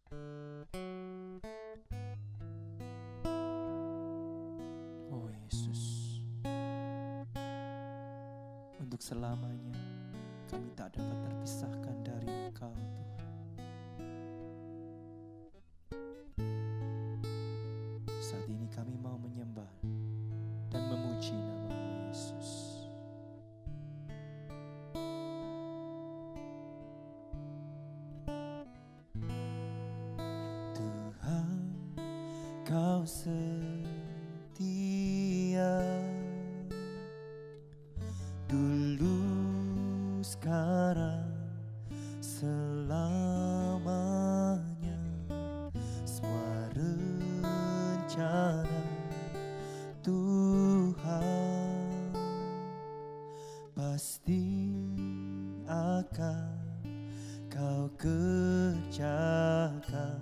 Oh Yesus, untuk selamanya kami tak dapat terpisahkan dari Engkau Tuhan. Saat ini kami mau menyembah dan memuji nama-Mu Yesus. Tuhan, Kau setia, dulu, sekarang, selamanya. Semua rencana Tuhan pasti akan Kau kerjakan,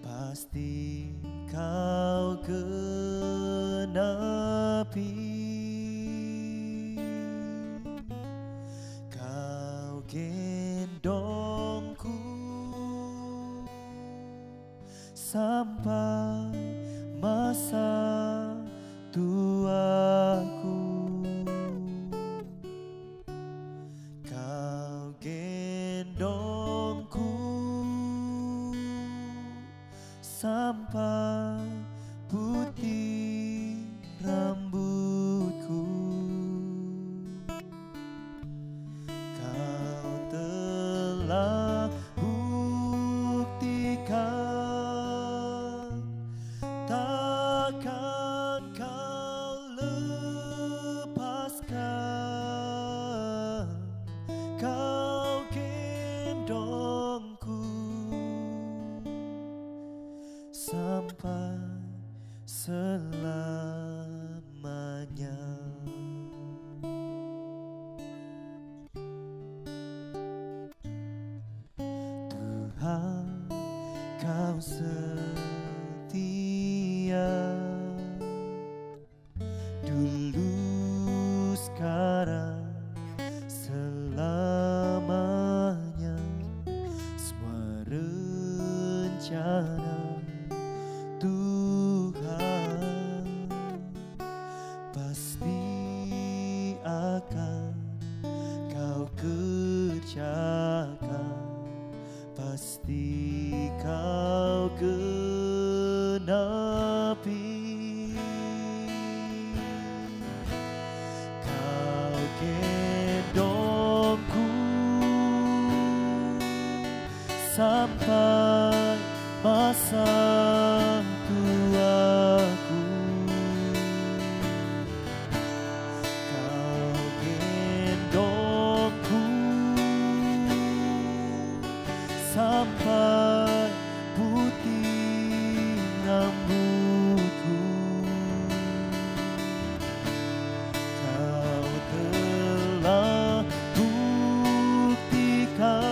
pasti Kau genapi. Kau gendongku sampai masa tuaku. Kau gendongku sampai putih rambutku. Kau telah buktikan, takkan Kau lepaskan. Kau gendongku sampai selamanya. Tuhan, Kau setia, dulu, sekarang, selamanya. Semua rencana Tuhan pasti akan Kau kerjakan, pasti Kau genapi. Kau gendongku sampai masa tuaku. Kau gendongku sampai putih rambutku. Kau telah buktikan,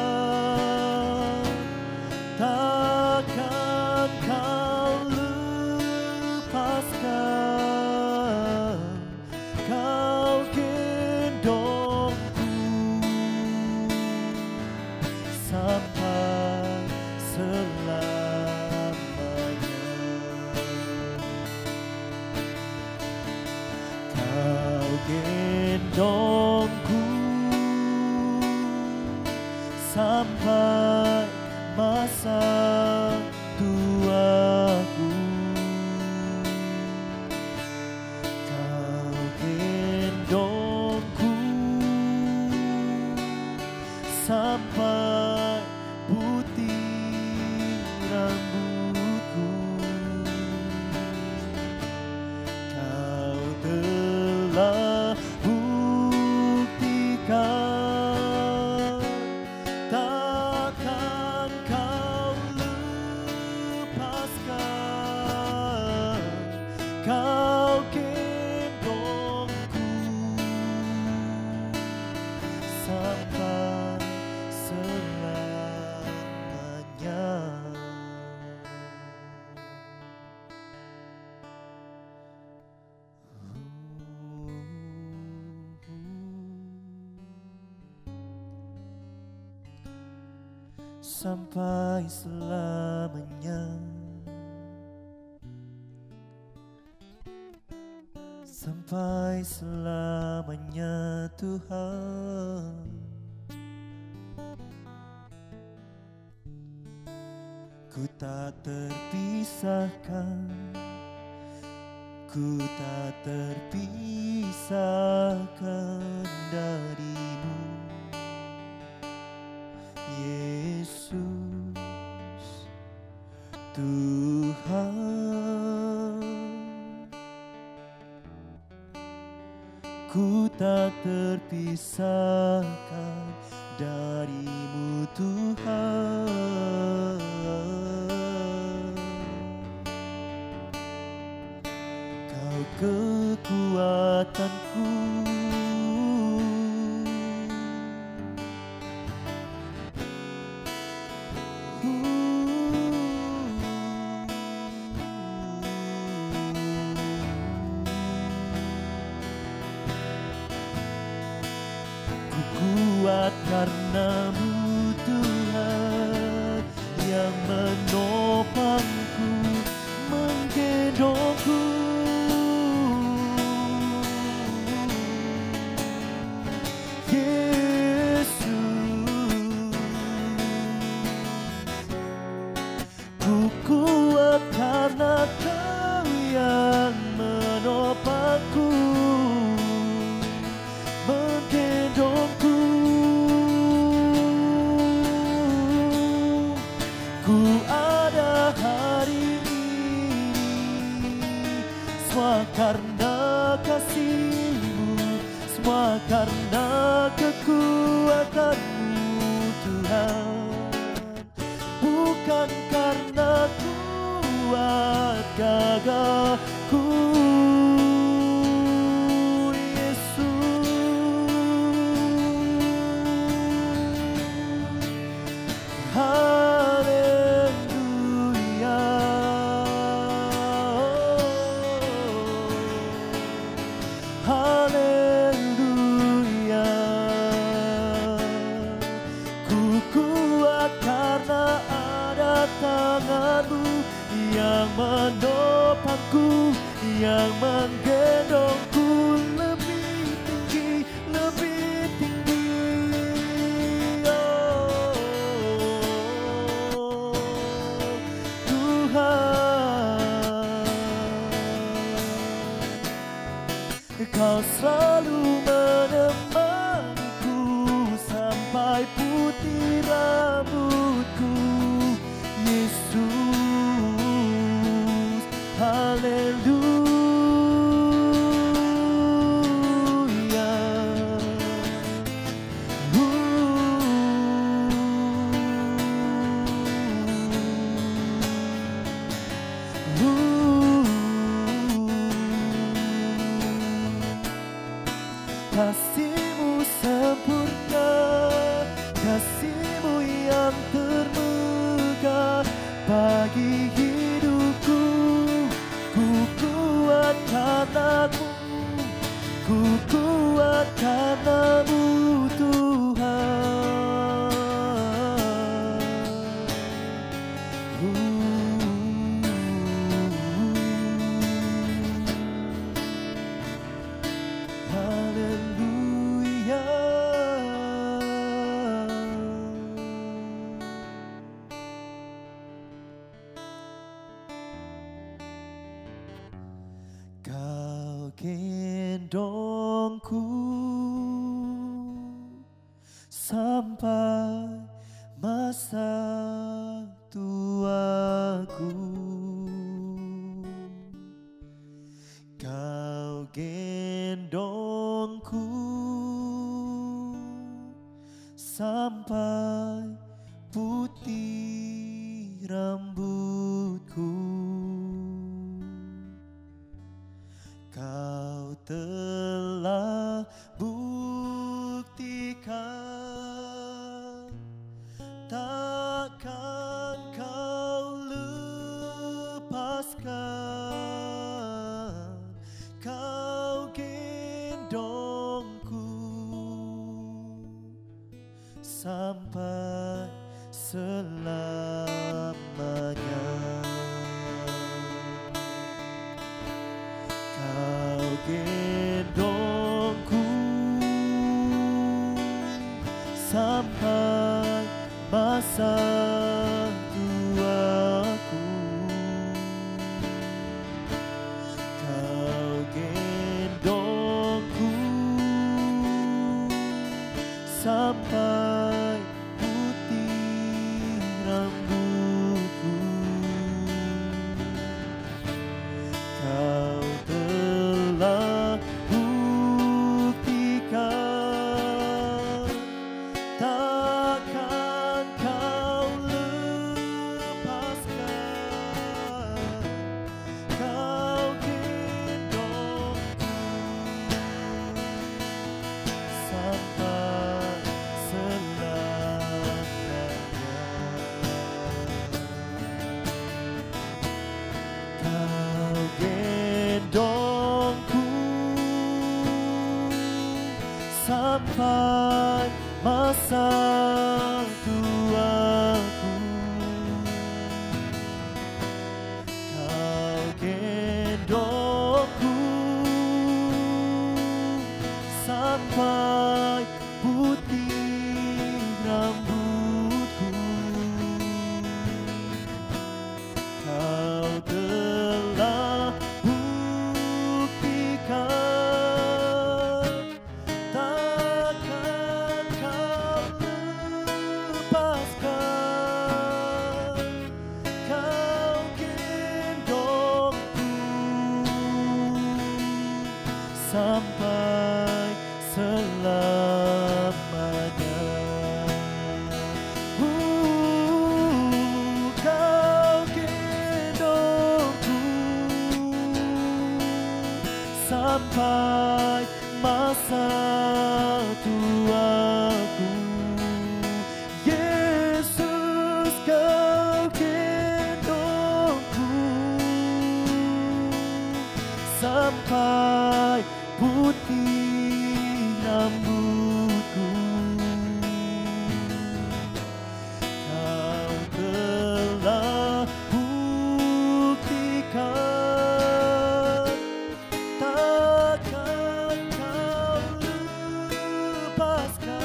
takkan Kau lepaskan. Kau gendongku sampai selamanya. Kau gendongku sampai masa tuaku. Kau gendongku sampai putih rambutku. Kau telah buktikan, takkan Kau lepaskan. sampai selamanya, sampai selamanya Tuhan. Ku tak terpisahkan, ku tak terpisahkan darimu, Yesus Tuhan. Ku tak terpisahkan darimu Tuhan. Kau kekuatanku, ku kuat karenamu Tuhan, yang menopangku, menggendongku. Ku kuat karena Kau yang menopangku, menggendongku. Ku ada hari ini semua karena kasih-Mu, semua karena kekuatan-Mu Tuhan. Bukan karena kuat gagahku, Yesus. Haleluya, haleluya. Ku kuat karena tangan-Mu yang menopangku, yang menggendongku lebih tinggi, lebih tinggi. Oh, Tuhan, Kau selalu menemaniku sampai putih rambutku, Yesus. Haleluya. Kasih-Mu sempurna, kasih-Mu yang termegah bagi hidupku. Ku kuat karenamu, ku kuat karenamu Tuhan. Haleluya. Kau gendongku sampai masa tuaku. Kau gendongku sampai putih rambutku. Kau telah buktikan, takkan Kau lepaskan. Kau gendongku sampai selamanya. Kau gendongku sampai masa tuaku. Kau gendongku sampai putih rambutku. Kau telah buktikan, takkan kau lepaskan. Kau gendongku sampai selamanya. Kau gendongku sampai masa tuaku. Kau gendongku sampai putih rambutku. Kau telah buktikan, takkan kau lepaskan. Kau gendongku sampai selamanya. Kau gendongku sampai masa tuaku. Yesus, kau gendongku sampai putih rambutku. Kau telah buktikan, takkan kau lepaskan.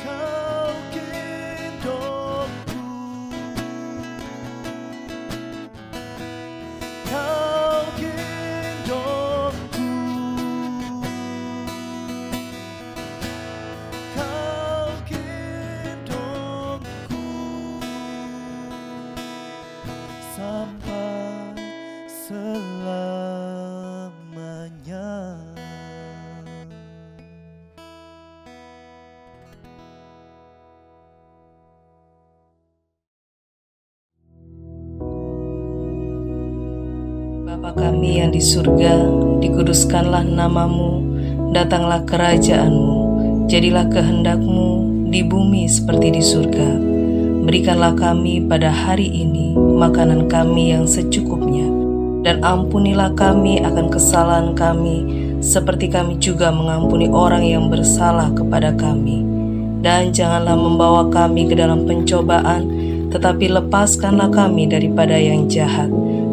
Kau gendongku, kau gendongku, kau gendongku sampai selamanya. Bapa kami yang di surga, dikuduskanlah namamu, datanglah kerajaanmu, jadilah kehendak-Mu di bumi seperti di surga. Berikanlah kami pada hari ini makanan kami yang secukupnya, dan ampunilah kami akan kesalahan kami, seperti kami juga mengampuni orang yang bersalah kepada kami. Dan janganlah membawa kami ke dalam pencobaan, tetapi lepaskanlah kami daripada yang jahat.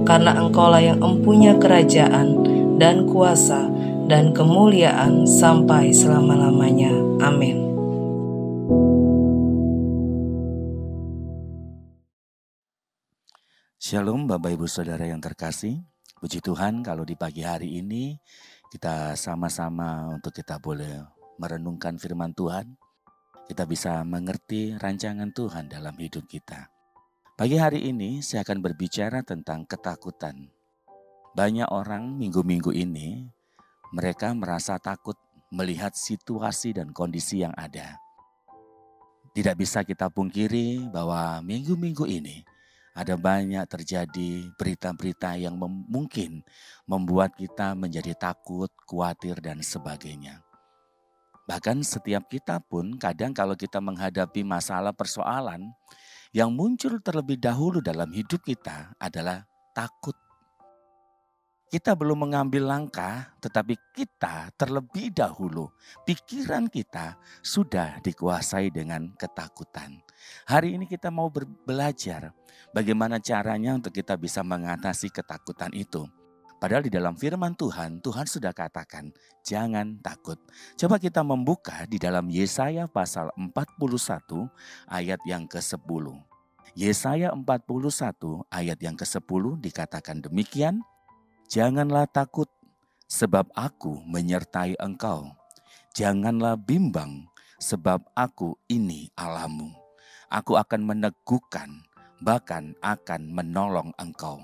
Karena Engkaulah yang empunya kerajaan dan kuasa dan kemuliaan sampai selama-lamanya. Amin. Shalom Bapak Ibu Saudara yang terkasih. Puji Tuhan kalau di pagi hari ini kita sama-sama untuk kita boleh merenungkan firman Tuhan. Kita bisa mengerti rancangan Tuhan dalam hidup kita. Pagi hari ini saya akan berbicara tentang ketakutan. Banyak orang minggu-minggu ini mereka merasa takut melihat situasi dan kondisi yang ada. Tidak bisa kita pungkiri bahwa minggu-minggu ini ada banyak terjadi berita-berita yang mungkin membuat kita menjadi takut, khawatir dan sebagainya. Bahkan setiap kita pun kadang kalau kita menghadapi masalah persoalan, yang muncul terlebih dahulu dalam hidup kita adalah takut. Kita belum mengambil langkah, tetapi kita terlebih dahulu, pikiran kita sudah dikuasai dengan ketakutan. Hari ini kita mau belajar bagaimana caranya untuk kita bisa mengatasi ketakutan itu. Padahal di dalam firman Tuhan, Tuhan sudah katakan, jangan takut. Coba kita membuka di dalam Yesaya pasal 41 ayat yang ke-10. Yesaya 41 ayat yang ke-10 dikatakan demikian, janganlah takut, sebab aku menyertai engkau. Janganlah bimbang, sebab aku ini Allahmu. Aku akan meneguhkan, bahkan akan menolong engkau.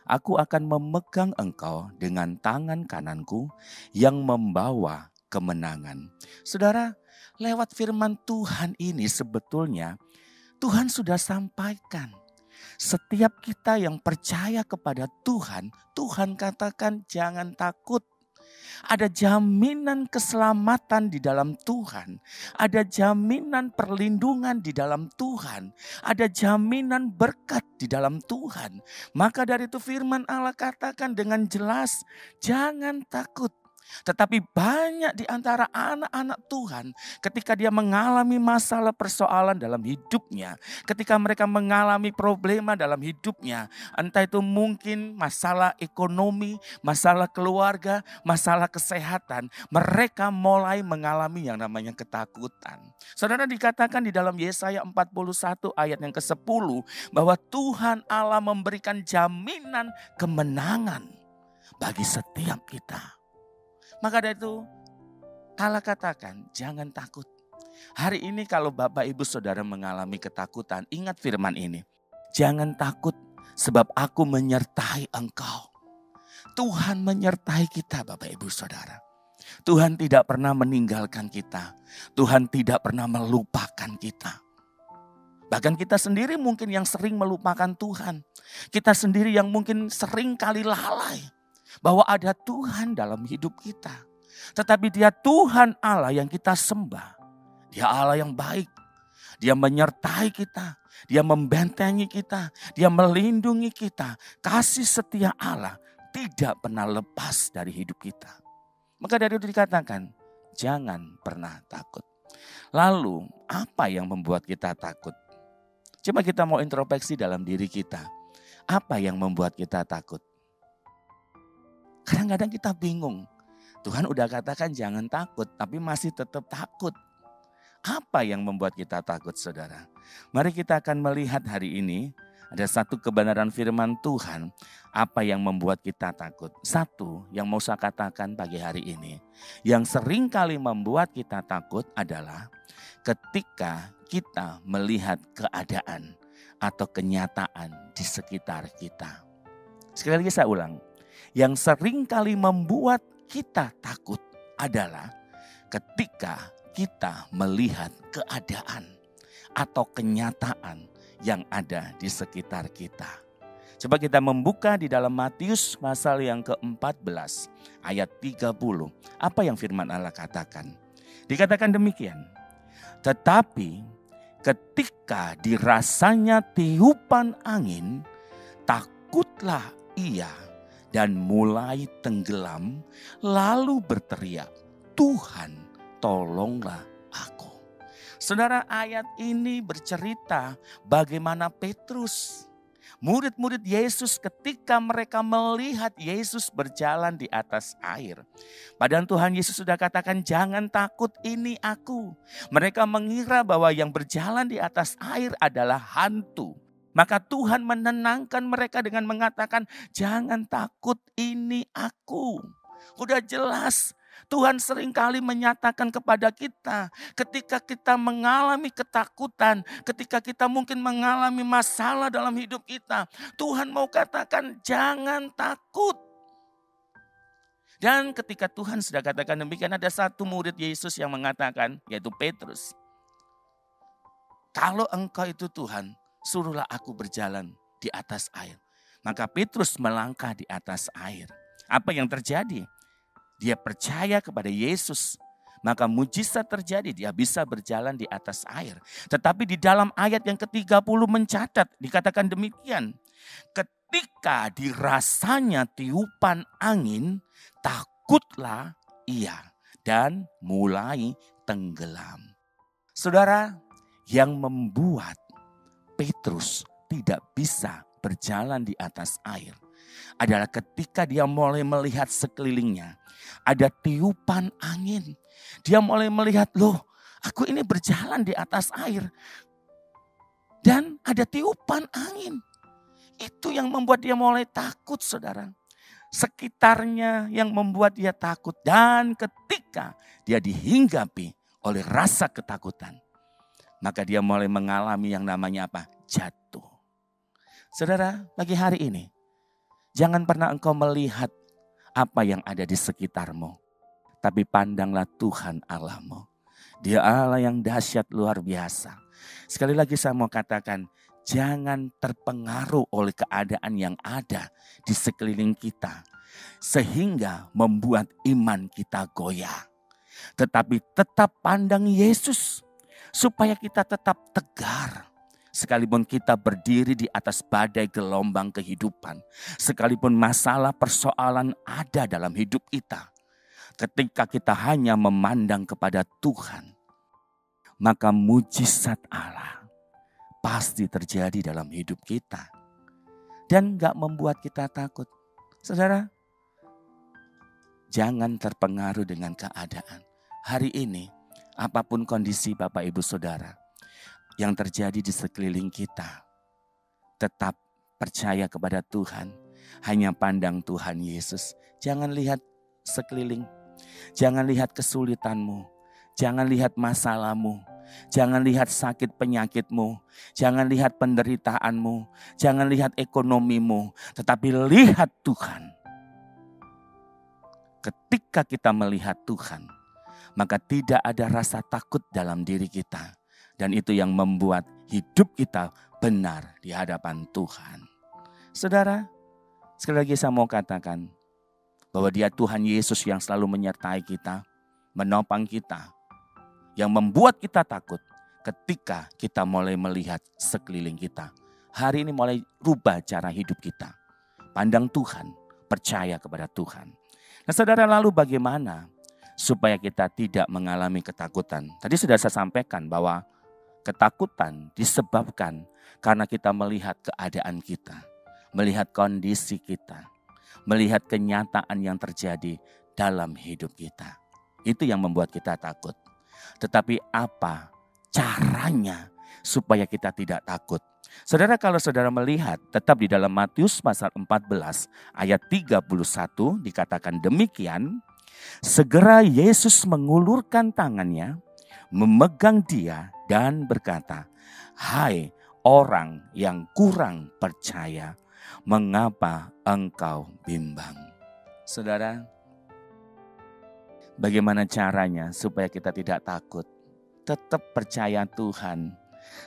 Aku akan memegang engkau dengan tangan kananku yang membawa kemenangan. Saudara, lewat firman Tuhan ini sebetulnya Tuhan sudah sampaikan. Setiap kita yang percaya kepada Tuhan, Tuhan katakan jangan takut. Ada jaminan keselamatan di dalam Tuhan. Ada jaminan perlindungan di dalam Tuhan. Ada jaminan berkat di dalam Tuhan. Maka dari itu firman Allah katakan dengan jelas, jangan takut. Tetapi banyak di antara anak-anak Tuhan ketika dia mengalami masalah persoalan dalam hidupnya, ketika mereka mengalami problema dalam hidupnya, entah itu mungkin masalah ekonomi, masalah keluarga, masalah kesehatan, mereka mulai mengalami yang namanya ketakutan. Saudara, dikatakan di dalam Yesaya 41 ayat yang ke-10 bahwa Tuhan Allah memberikan jaminan kemenangan bagi setiap kita. Maka dari itu Allah katakan jangan takut. Hari ini kalau Bapak Ibu Saudara mengalami ketakutan, ingat firman ini. Jangan takut sebab aku menyertai engkau. Tuhan menyertai kita Bapak Ibu Saudara. Tuhan tidak pernah meninggalkan kita. Tuhan tidak pernah melupakan kita. Bahkan kita sendiri mungkin yang sering melupakan Tuhan. Kita sendiri yang mungkin sering kali lalai bahwa ada Tuhan dalam hidup kita. Tetapi dia Tuhan Allah yang kita sembah. Dia Allah yang baik. Dia menyertai kita. Dia membentengi kita. Dia melindungi kita. Kasih setia Allah tidak pernah lepas dari hidup kita. Maka dari itu dikatakan, jangan pernah takut. Lalu apa yang membuat kita takut? Coba kita mau introspeksi dalam diri kita. Apa yang membuat kita takut? Kadang-kadang kita bingung. Tuhan udah katakan jangan takut, tapi masih tetap takut. Apa yang membuat kita takut, saudara? Mari kita akan melihat hari ini ada satu kebenaran firman Tuhan. Apa yang membuat kita takut? Satu yang mau saya katakan pagi hari ini. Yang sering kali membuat kita takut adalah ketika kita melihat keadaan atau kenyataan di sekitar kita. Sekali lagi saya ulang. Yang sering kali membuat kita takut adalah ketika kita melihat keadaan atau kenyataan yang ada di sekitar kita. Coba kita membuka di dalam Matius pasal yang ke-14 ayat 30. Apa yang firman Allah katakan? Dikatakan demikian. Tetapi ketika dirasanya tiupan angin, takutlah ia dan mulai tenggelam, lalu berteriak, Tuhan tolonglah aku. Saudara, ayat ini bercerita bagaimana Petrus, murid-murid Yesus ketika mereka melihat Yesus berjalan di atas air. Padahal Tuhan Yesus sudah katakan jangan takut, ini aku. Mereka mengira bahwa yang berjalan di atas air adalah hantu. Maka Tuhan menenangkan mereka dengan mengatakan, jangan takut, ini aku. Udah jelas, Tuhan seringkali menyatakan kepada kita, ketika kita mengalami ketakutan, ketika kita mungkin mengalami masalah dalam hidup kita, Tuhan mau katakan, jangan takut. Dan ketika Tuhan sudah katakan demikian, ada satu murid Yesus yang mengatakan, yaitu Petrus, kalau engkau itu Tuhan, suruhlah aku berjalan di atas air. Maka Petrus melangkah di atas air. Apa yang terjadi? Dia percaya kepada Yesus. Maka mujizat terjadi, dia bisa berjalan di atas air. Tetapi di dalam ayat yang ke-30 mencatat, dikatakan demikian. ketika dirasanya tiupan angin, takutlah ia dan mulai tenggelam. Saudara, yang membuat Petrus tidak bisa berjalan di atas air adalah ketika dia mulai melihat sekelilingnya. Ada tiupan angin. Dia mulai melihat, loh, aku ini berjalan di atas air. Dan ada tiupan angin. Itu yang membuat dia mulai takut, saudara. Sekitarnya yang membuat dia takut. Dan ketika dia dihinggapi oleh rasa ketakutan, maka dia mulai mengalami yang namanya apa? Jatuh. Saudara, pagi hari ini, jangan pernah engkau melihat apa yang ada di sekitarmu. Tapi pandanglah Tuhan Allahmu. Dia Allah yang dahsyat luar biasa. Sekali lagi saya mau katakan, jangan terpengaruh oleh keadaan yang ada di sekeliling kita. Sehingga membuat iman kita goyah. Tetapi tetap pandang Yesus. Supaya kita tetap tegar. Sekalipun kita berdiri di atas badai gelombang kehidupan. Sekalipun masalah persoalan ada dalam hidup kita. Ketika kita hanya memandang kepada Tuhan. Maka mujizat Allah pasti terjadi dalam hidup kita. Dan gak membuat kita takut. Saudara, jangan terpengaruh dengan keadaan. Hari ini, apapun kondisi Bapak Ibu Saudara yang terjadi di sekeliling kita, tetap percaya kepada Tuhan. Hanya pandang Tuhan Yesus. Jangan lihat sekeliling. Jangan lihat kesulitanmu. Jangan lihat masalahmu. Jangan lihat sakit penyakitmu. Jangan lihat penderitaanmu. Jangan lihat ekonomimu. Tetapi lihat Tuhan. Ketika kita melihat Tuhan, maka tidak ada rasa takut dalam diri kita. Dan itu yang membuat hidup kita benar di hadapan Tuhan. Saudara, sekali lagi saya mau katakan bahwa Dia Tuhan Yesus yang selalu menyertai kita, menopang kita, yang membuat kita takut ketika kita mulai melihat sekeliling kita. Hari ini mulai rubah cara hidup kita. Pandang Tuhan, percaya kepada Tuhan. Nah saudara, lalu bagaimana supaya kita tidak mengalami ketakutan? Tadi sudah saya sampaikan bahwa ketakutan disebabkan karena kita melihat keadaan kita, melihat kondisi kita, melihat kenyataan yang terjadi dalam hidup kita. Itu yang membuat kita takut. Tetapi apa caranya supaya kita tidak takut? Saudara, kalau saudara melihat tetap di dalam Matius pasal 14 ayat 31 dikatakan demikian. Segera Yesus mengulurkan tangannya, memegang dia dan berkata, "Hai orang yang kurang percaya, mengapa engkau bimbang?" Saudara, bagaimana caranya supaya kita tidak takut? Tetap percaya Tuhan.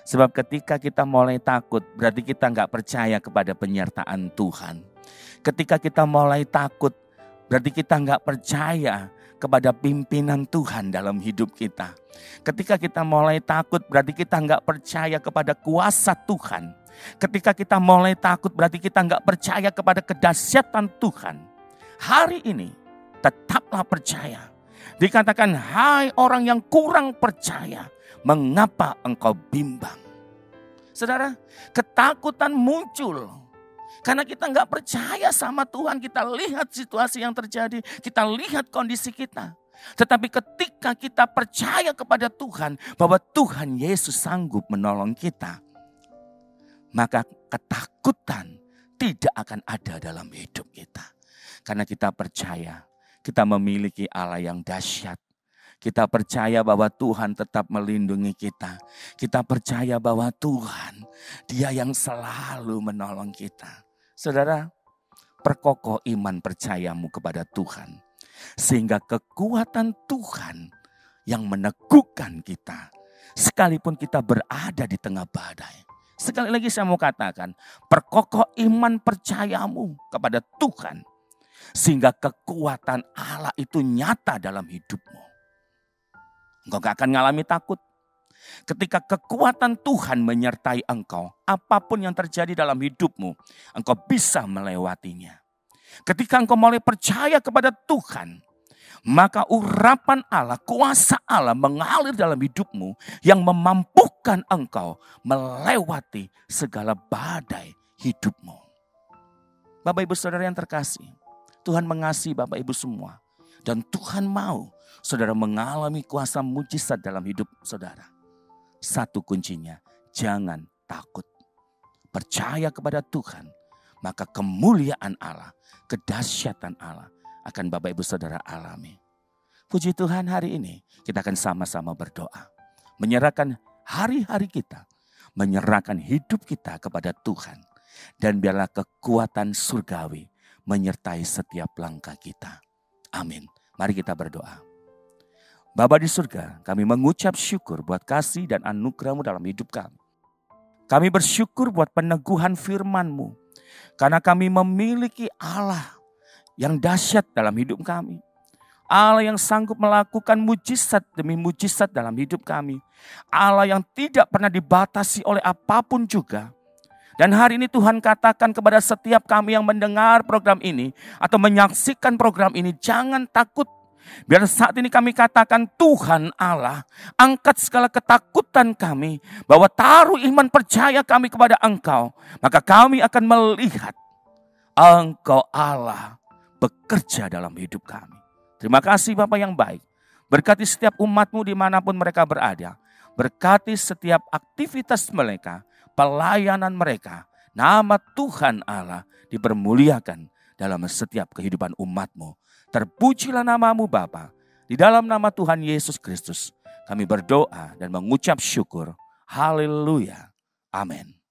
Sebab ketika kita mulai takut, berarti kita nggak percaya kepada penyertaan Tuhan. Ketika kita mulai takut, berarti kita nggak percaya kepada pimpinan Tuhan dalam hidup kita. Ketika kita mulai takut, berarti kita nggak percaya kepada kuasa Tuhan. Ketika kita mulai takut, berarti kita nggak percaya kepada kedahsyatan Tuhan. Hari ini, tetaplah percaya. Dikatakan, hai orang yang kurang percaya, mengapa engkau bimbang? Saudara, ketakutan muncul karena kita nggak percaya sama Tuhan. Kita lihat situasi yang terjadi, kita lihat kondisi kita. Tetapi ketika kita percaya kepada Tuhan, bahwa Tuhan Yesus sanggup menolong kita, maka ketakutan tidak akan ada dalam hidup kita. Karena kita percaya, kita memiliki Allah yang dahsyat. Kita percaya bahwa Tuhan tetap melindungi kita. Kita percaya bahwa Tuhan, Dia yang selalu menolong kita. Saudara, perkokoh iman percayamu kepada Tuhan. Sehingga kekuatan Tuhan yang meneguhkan kita. Sekalipun kita berada di tengah badai. Sekali lagi saya mau katakan, perkokoh iman percayamu kepada Tuhan. Sehingga kekuatan Allah itu nyata dalam hidupmu. Engkau gak akan ngalami takut. Ketika kekuatan Tuhan menyertai engkau, apapun yang terjadi dalam hidupmu, engkau bisa melewatinya. Ketika engkau mulai percaya kepada Tuhan, maka urapan Allah, kuasa Allah mengalir dalam hidupmu yang memampukan engkau melewati segala badai hidupmu. Bapak Ibu Saudara yang terkasih, Tuhan mengasihi Bapak Ibu semua. Dan Tuhan mau saudara mengalami kuasa mujizat dalam hidup saudara. Satu kuncinya, jangan takut. Percaya kepada Tuhan, maka kemuliaan Allah, kedahsyatan Allah akan Bapak Ibu Saudara alami. Puji Tuhan, hari ini kita akan sama-sama berdoa. Menyerahkan hari-hari kita, menyerahkan hidup kita kepada Tuhan. Dan biarlah kekuatan surgawi menyertai setiap langkah kita. Amin. Mari kita berdoa. Bapa di surga, kami mengucap syukur buat kasih dan anugerah-Mu dalam hidup kami. Kami bersyukur buat peneguhan firman-Mu. Karena kami memiliki Allah yang dahsyat dalam hidup kami. Allah yang sanggup melakukan mujizat demi mujizat dalam hidup kami. Allah yang tidak pernah dibatasi oleh apapun juga. Dan hari ini Tuhan katakan kepada setiap kami yang mendengar program ini atau menyaksikan program ini, jangan takut. Biar saat ini kami katakan, Tuhan Allah, angkat segala ketakutan kami, bahwa taruh iman percaya kami kepada Engkau, maka kami akan melihat Engkau Allah bekerja dalam hidup kami. Terima kasih Bapa yang baik. Berkati setiap umat-Mu dimanapun mereka berada. Berkati setiap aktivitas mereka, pelayanan mereka. Nama Tuhan Allah dipermuliakan dalam setiap kehidupan umat-Mu. Terpujilah nama-Mu Bapa. Di dalam nama Tuhan Yesus Kristus kami berdoa dan mengucap syukur. Haleluya. Amin.